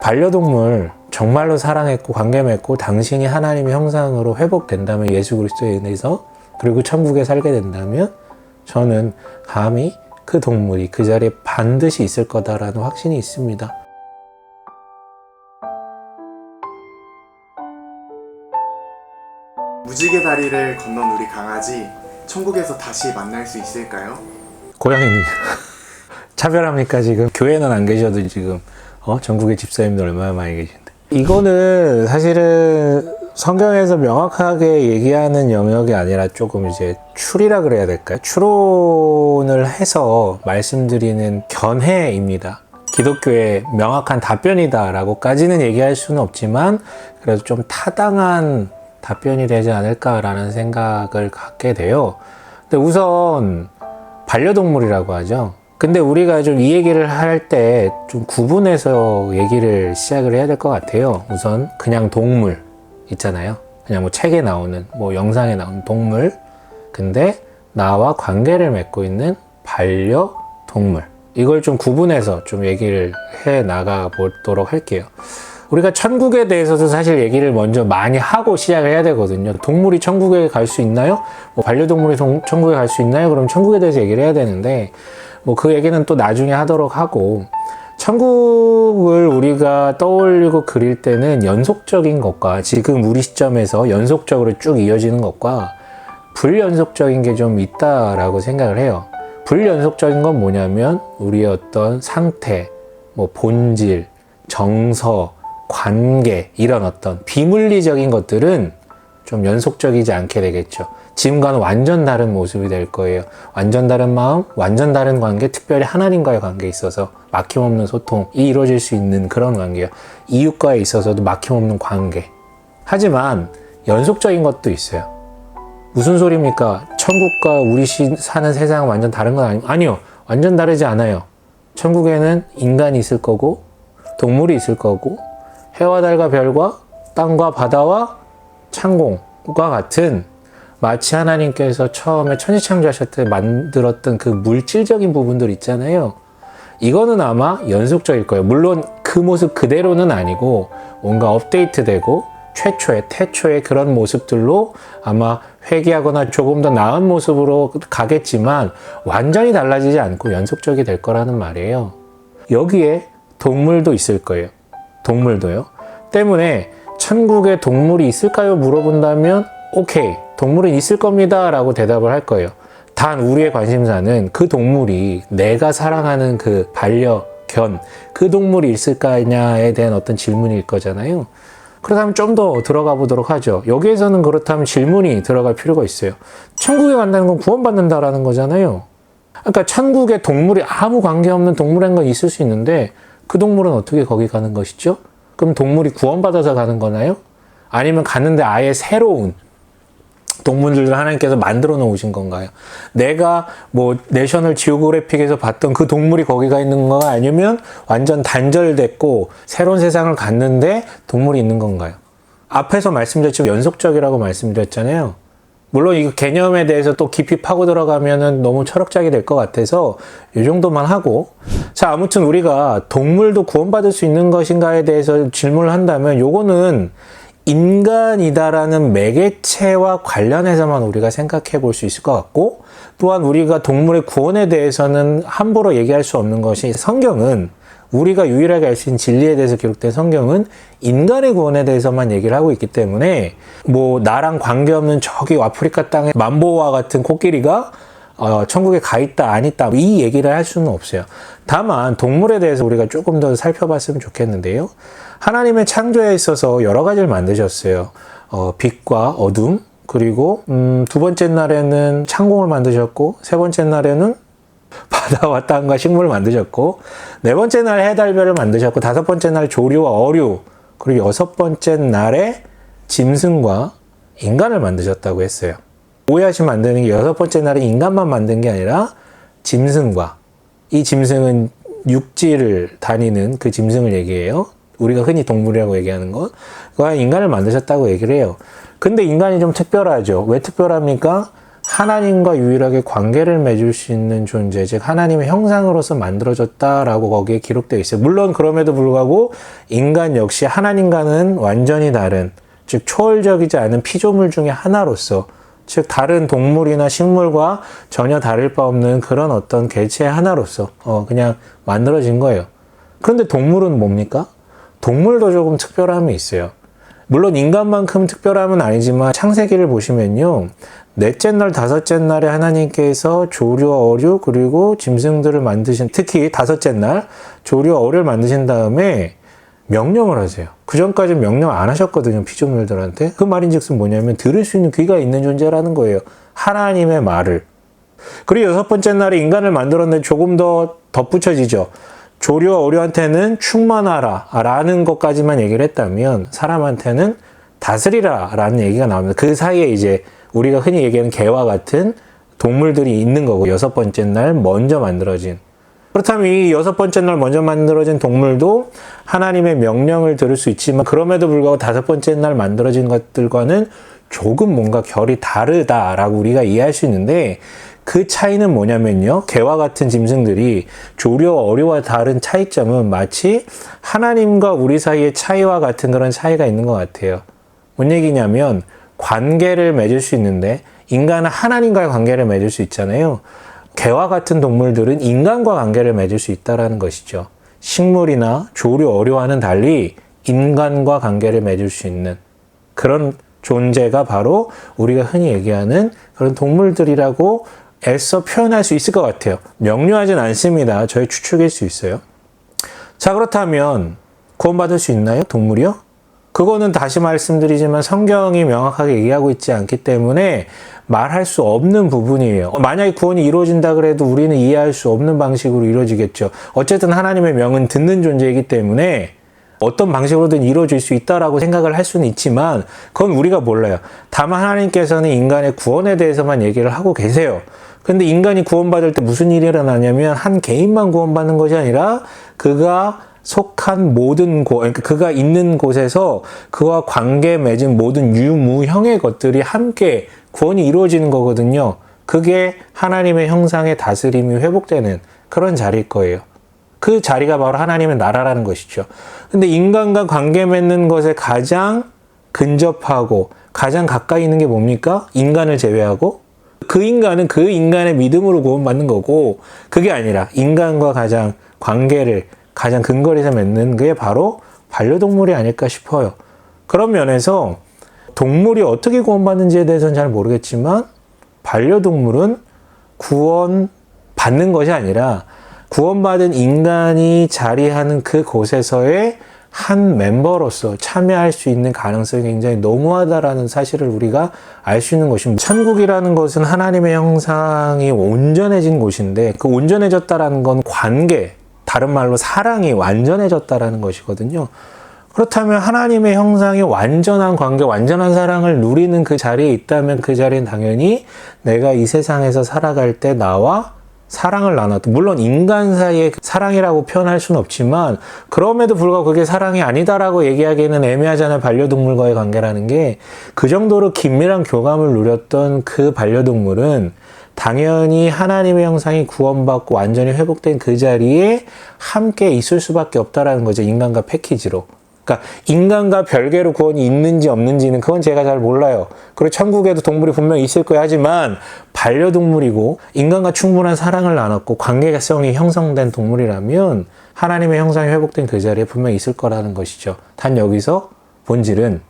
반려동물 정말로 사랑했고 관계 맺고 당신이 하나님의 형상으로 회복된다면, 예수 그리스도에 인해서, 그리고 천국에 살게 된다면 저는 감히 그 동물이 그 자리에 반드시 있을 거다라는 확신이 있습니다. 무지개 다리를 건넌 우리 강아지, 천국에서 다시 만날 수 있을까요? 고양이는 차별합니까? 지금 교회는 안 계셔도 지금 전국의 집사님들 얼마나 많이 계신데. 이거는 사실은 성경에서 명확하게 얘기하는 영역이 아니라 조금 이제 추리라 그래야 될까요? 추론을 해서 말씀드리는 견해입니다. 기독교의 명확한 답변이다 라고까지는 얘기할 수는 없지만 그래도 좀 타당한 답변이 되지 않을까라는 생각을 갖게 돼요. 근데 우선 반려동물이라고 하죠. 근데 우리가 좀 이 얘기를 할 때 좀 구분해서 얘기를 시작을 해야 될 것 같아요. 우선 그냥 동물 있잖아요. 그냥 뭐 책에 나오는, 뭐 영상에 나오는 동물. 근데 나와 관계를 맺고 있는 반려동물. 이걸 좀 구분해서 좀 얘기를 해 나가 보도록 할게요. 우리가 천국에 대해서도 사실 얘기를 먼저 많이 하고 시작을 해야 되거든요. 동물이 천국에 갈 수 있나요? 뭐 반려동물이 천국에 갈 수 있나요? 그럼 천국에 대해서 얘기를 해야 되는데, 뭐 그 얘기는 또 나중에 하도록 하고, 천국을 우리가 떠올리고 그릴 때는 연속적인 것과, 지금 우리 시점에서 연속적으로 쭉 이어지는 것과 불연속적인 게 좀 있다라고 생각을 해요. 불연속적인 건 뭐냐면 우리의 어떤 상태, 뭐 본질, 정서, 관계, 이런 어떤 비물리적인 것들은 좀 연속적이지 않게 되겠죠. 지금과는 완전 다른 모습이 될 거예요. 완전 다른 마음, 완전 다른 관계, 특별히 하나님과의 관계에 있어서 막힘없는 소통이 이루어질 수 있는 그런 관계예요. 이웃과에 있어서도 막힘없는 관계. 하지만 연속적인 것도 있어요. 무슨 소리입니까? 천국과 우리 사는 세상은 완전 다른 건 아니요. 완전 다르지 않아요. 천국에는 인간이 있을 거고, 동물이 있을 거고, 해와 달과 별과 땅과 바다와 창공과 같은, 마치 하나님께서 처음에 천지창조하실 때 만들었던 그 물질적인 부분들 있잖아요. 이거는 아마 연속적일 거예요. 물론 그 모습 그대로는 아니고 뭔가 업데이트되고 태초의 그런 모습들로 아마 회귀하거나 조금 더 나은 모습으로 가겠지만 완전히 달라지지 않고 연속적이 될 거라는 말이에요. 여기에 동물도 있을 거예요. 동물도요. 때문에 천국에 동물이 있을까요? 물어본다면 오케이, 동물은 있을 겁니다 라고 대답을 할 거예요. 단 우리의 관심사는 그 동물이 내가 사랑하는 그 반려견, 그 동물이 있을까냐에 대한 어떤 질문일 거잖아요. 그렇다면 좀 더 들어가 보도록 하죠. 여기에서는 그렇다면 질문이 들어갈 필요가 있어요. 천국에 간다는 건 구원받는다라는 거잖아요. 그러니까 천국에 동물이 아무 관계없는 동물인 건 있을 수 있는데 그 동물은 어떻게 거기 가는 것이죠? 그럼 동물이 구원받아서 가는 거나요? 아니면 갔는데 아예 새로운 동물들을 하나님께서 만들어 놓으신 건가요? 내가 뭐 내셔널 지오그래픽에서 봤던 그 동물이 거기가 있는 건가? 아니면 완전 단절됐고 새로운 세상을 갔는데 동물이 있는 건가요? 앞에서 말씀드렸지만 연속적이라고 말씀드렸잖아요. 물론 이 개념에 대해서 또 깊이 파고 들어가면은 너무 철학적이 될 것 같아서 이 정도만 하고, 자, 아무튼 우리가 동물도 구원받을 수 있는 것인가에 대해서 질문을 한다면 요거는 인간이다라는 매개체와 관련해서만 우리가 생각해 볼 수 있을 것 같고, 또한 우리가 동물의 구원에 대해서는 함부로 얘기할 수 없는 것이, 성경은 우리가 유일하게 알 수 있는 진리에 대해서 기록된 성경은 인간의 구원에 대해서만 얘기를 하고 있기 때문에, 뭐 나랑 관계없는 저기 아프리카 땅의 만보와 같은 코끼리가 천국에 가 있다 안 있다 이 얘기를 할 수는 없어요. 다만 동물에 대해서 우리가 조금 더 살펴봤으면 좋겠는데요. 하나님의 창조에 있어서 여러 가지를 만드셨어요. 빛과 어둠, 그리고 두 번째 날에는 창공을 만드셨고, 세 번째 날에는 바다와 땅과 식물을 만드셨고, 네 번째 날 해달별을 만드셨고, 다섯 번째 날 조류와 어류, 그리고 여섯 번째 날에 짐승과 인간을 만드셨다고 했어요. 오해하시면 안 되는 게, 여섯 번째 날에 인간만 만든 게 아니라 짐승과, 이 짐승은 육지를 다니는 그 짐승을 얘기해요. 우리가 흔히 동물이라고 얘기하는 것, 그와 인간을 만드셨다고 얘기를 해요. 근데 인간이 좀 특별하죠. 왜 특별합니까? 하나님과 유일하게 관계를 맺을 수 있는 존재, 즉 하나님의 형상으로서 만들어졌다라고 거기에 기록되어 있어요. 물론 그럼에도 불구하고 인간 역시 하나님과는 완전히 다른, 즉 초월적이지 않은 피조물 중에 하나로서, 즉 다른 동물이나 식물과 전혀 다를 바 없는 그런 어떤 개체의 하나로서 그냥 만들어진 거예요. 그런데 동물은 뭡니까? 동물도 조금 특별함이 있어요. 물론 인간만큼 특별함은 아니지만 창세기를 보시면요, 넷째 날, 다섯째 날에 하나님께서 조류와 어류 그리고 짐승들을 만드신, 특히 다섯째 날 조류와 어류를 만드신 다음에 명령을 하세요. 그 전까지는 명령 안 하셨거든요, 피조물들한테. 그 말인즉슨 뭐냐면 들을 수 있는 귀가 있는 존재라는 거예요. 하나님의 말을. 그리고 여섯 번째 날에 인간을 만들었는데 조금 더 덧붙여지죠. 조류와 어류한테는 충만하라 라는 것까지만 얘기를 했다면 사람한테는 다스리라 라는 얘기가 나옵니다. 그 사이에 이제 우리가 흔히 얘기하는 개와 같은 동물들이 있는 거고, 여섯 번째 날 먼저 만들어진. 그렇다면 이 여섯 번째 날 먼저 만들어진 동물도 하나님의 명령을 들을 수 있지만 그럼에도 불구하고 다섯 번째 날 만들어진 것들과는 조금 뭔가 결이 다르다라고 우리가 이해할 수 있는데, 그 차이는 뭐냐면요, 개와 같은 짐승들이 조류와 어류와 다른 차이점은 마치 하나님과 우리 사이의 차이와 같은 그런 차이가 있는 것 같아요. 뭔 얘기냐면 관계를 맺을 수 있는데 인간은 하나님과의 관계를 맺을 수 있잖아요. 개와 같은 동물들은 인간과 관계를 맺을 수 있다는 것이죠. 식물이나 조류, 어류와는 달리 인간과 관계를 맺을 수 있는 그런 존재가 바로 우리가 흔히 얘기하는 그런 동물들이라고 애써 표현할 수 있을 것 같아요. 명료하진 않습니다. 저의 추측일 수 있어요. 자, 그렇다면 구원받을 수 있나요? 동물이요? 그거는 다시 말씀드리지만 성경이 명확하게 얘기하고 있지 않기 때문에 말할 수 없는 부분이에요. 만약에 구원이 이루어진다 그래도 우리는 이해할 수 없는 방식으로 이루어지겠죠. 어쨌든 하나님의 명은 듣는 존재이기 때문에 어떤 방식으로든 이루어질 수 있다라고 생각을 할 수는 있지만 그건 우리가 몰라요. 다만 하나님께서는 인간의 구원에 대해서만 얘기를 하고 계세요. 근데 인간이 구원받을 때 무슨 일이 일어나냐면 한 개인만 구원받는 것이 아니라 그가 속한 모든 그러니까 그가 있는 곳에서 그와 관계 맺은 모든 유무형의 것들이 함께 구원이 이루어지는 거거든요. 그게 하나님의 형상의 다스림이 회복되는 그런 자리일 거예요. 그 자리가 바로 하나님의 나라라는 것이죠. 근데 인간과 관계 맺는 것에 가장 근접하고 가장 가까이 있는 게 뭡니까? 인간을 제외하고 그 인간은 그 인간의 믿음으로 구원받는 거고, 그게 아니라 인간과 가장 관계를 가장 근거리에서 맺는 게 바로 반려동물이 아닐까 싶어요. 그런 면에서 동물이 어떻게 구원받는지에 대해서는 잘 모르겠지만 반려동물은 구원받는 것이 아니라 구원받은 인간이 자리하는 그 곳에서의 한 멤버로서 참여할 수 있는 가능성이 굉장히 너무하다라는 사실을 우리가 알 수 있는 것입니다. 천국이라는 것은 하나님의 형상이 온전해진 곳인데 그 온전해졌다라는 건 관계, 다른 말로 사랑이 완전해졌다라는 것이거든요. 그렇다면 하나님의 형상이 완전한 관계, 완전한 사랑을 누리는 그 자리에 있다면 그 자리는 당연히 내가 이 세상에서 살아갈 때 나와 사랑을 나눴다. 물론 인간 사이의 사랑이라고 표현할 수는 없지만 그럼에도 불구하고 그게 사랑이 아니다라고 얘기하기에는 애매하잖아요. 반려동물과의 관계라는 게. 그 정도로 긴밀한 교감을 누렸던 그 반려동물은 당연히 하나님의 형상이 구원받고 완전히 회복된 그 자리에 함께 있을 수밖에 없다라는 거죠. 인간과 패키지로. 그러니까 인간과 별개로 구원이 있는지 없는지는 그건 제가 잘 몰라요. 그리고 천국에도 동물이 분명히 있을 거야 하지만 반려동물이고 인간과 충분한 사랑을 나눴고 관계성이 형성된 동물이라면 하나님의 형상이 회복된 그 자리에 분명히 있을 거라는 것이죠. 단 여기서 본질은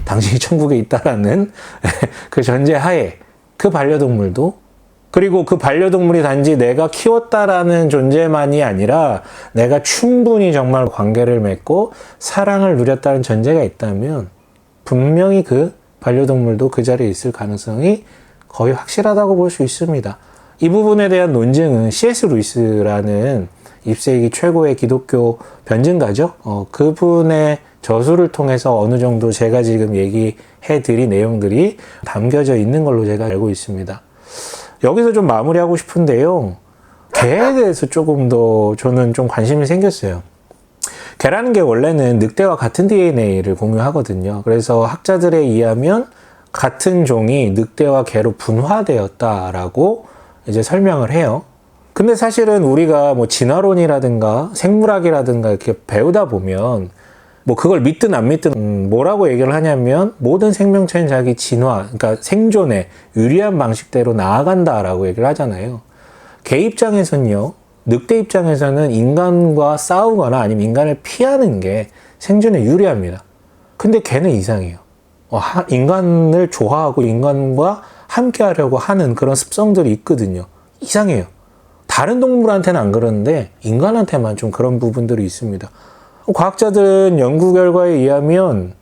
당신이 천국에 있다라는 그 전제하에 그 반려동물도, 그리고 그 반려동물이 단지 내가 키웠다라는 존재만이 아니라 내가 충분히 정말 관계를 맺고 사랑을 누렸다는 전제가 있다면 분명히 그 반려동물도 그 자리에 있을 가능성이 거의 확실하다고 볼 수 있습니다. 이 부분에 대한 논증은 C.S. 루이스라는 20세기 최고의 기독교 변증가죠. 그분의 저술을 통해서 어느 정도 제가 지금 얘기해드린 내용들이 담겨져 있는 걸로 제가 알고 있습니다. 여기서 좀 마무리하고 싶은데요. 개에 대해서 조금 더 저는 좀 관심이 생겼어요. 개라는 게 원래는 늑대와 같은 DNA를 공유하거든요. 그래서 학자들에 의하면 같은 종이 늑대와 개로 분화되었다라고 이제 설명을 해요. 근데 사실은 우리가 뭐 진화론이라든가 생물학이라든가 이렇게 배우다 보면 뭐 그걸 믿든 안 믿든 뭐라고 얘기를 하냐면 모든 생명체는 자기 진화, 그러니까 생존에 유리한 방식대로 나아간다라고 얘기를 하잖아요. 개 입장에서는요, 늑대 입장에서는 인간과 싸우거나 아니면 인간을 피하는 게 생존에 유리합니다. 근데 개는 이상해요. 인간을 좋아하고 인간과 함께 하려고 하는 그런 습성들이 있거든요. 이상해요. 다른 동물한테는 안 그러는데 인간한테만 좀 그런 부분들이 있습니다. 과학자들은 연구 결과에 의하면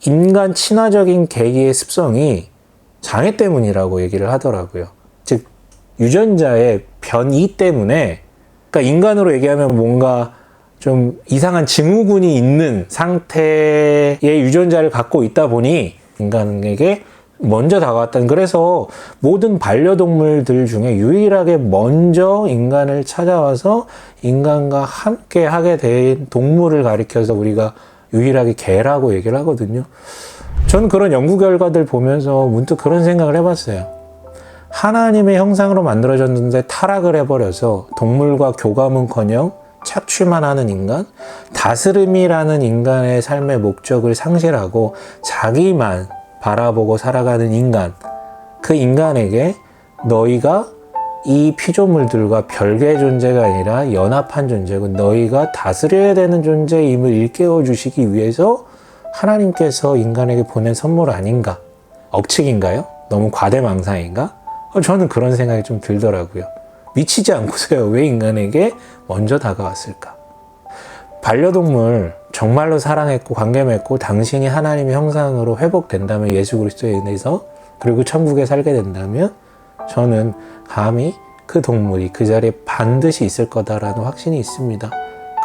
인간 친화적인 개의 습성이 장애 때문이라고 얘기를 하더라고요. 즉 유전자의 변이 때문에, 그러니까 인간으로 얘기하면 뭔가 좀 이상한 증후군이 있는 상태의 유전자를 갖고 있다 보니 인간에게 먼저 다가왔다는, 그래서 모든 반려동물들 중에 유일하게 먼저 인간을 찾아와서 인간과 함께 하게 된 동물을 가리켜서 우리가 유일하게 개라고 얘기를 하거든요. 저는 그런 연구 결과들 보면서 문득 그런 생각을 해봤어요. 하나님의 형상으로 만들어졌는데 타락을 해버려서 동물과 교감은커녕 착취만 하는 인간, 다스림이라는 인간의 삶의 목적을 상실하고 자기만 바라보고 살아가는 인간, 그 인간에게 너희가 이 피조물들과 별개의 존재가 아니라 연합한 존재고 너희가 다스려야 되는 존재임을 일깨워 주시기 위해서 하나님께서 인간에게 보낸 선물 아닌가? 억측인가요? 너무 과대망상인가? 저는 그런 생각이 좀 들더라고요. 미치지 않고서요, 왜 인간에게 먼저 다가왔을까? 반려동물 정말로 사랑했고 관계 맺고 당신이 하나님의 형상으로 회복된다면, 예수 그리스도에 인해서, 그리고 천국에 살게 된다면 저는 감히 그 동물이 그 자리에 반드시 있을 거다라는 확신이 있습니다.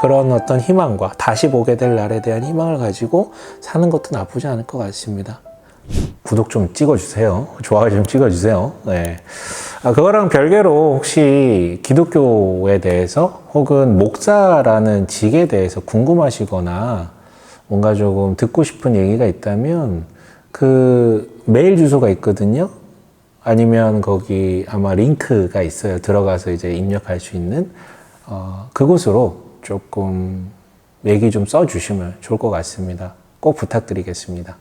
그런 어떤 희망과 다시 보게 될 날에 대한 희망을 가지고 사는 것도 나쁘지 않을 것 같습니다. 구독 좀 찍어주세요. 좋아요 좀 찍어주세요. 네. 그거랑 별개로 혹시 기독교에 대해서 혹은 목사라는 직에 대해서 궁금하시거나 뭔가 조금 듣고 싶은 얘기가 있다면 그 메일 주소가 있거든요. 아니면 거기 아마 링크가 있어요. 들어가서 이제 입력할 수 있는 그곳으로 조금 얘기 좀 써주시면 좋을 것 같습니다. 꼭 부탁드리겠습니다.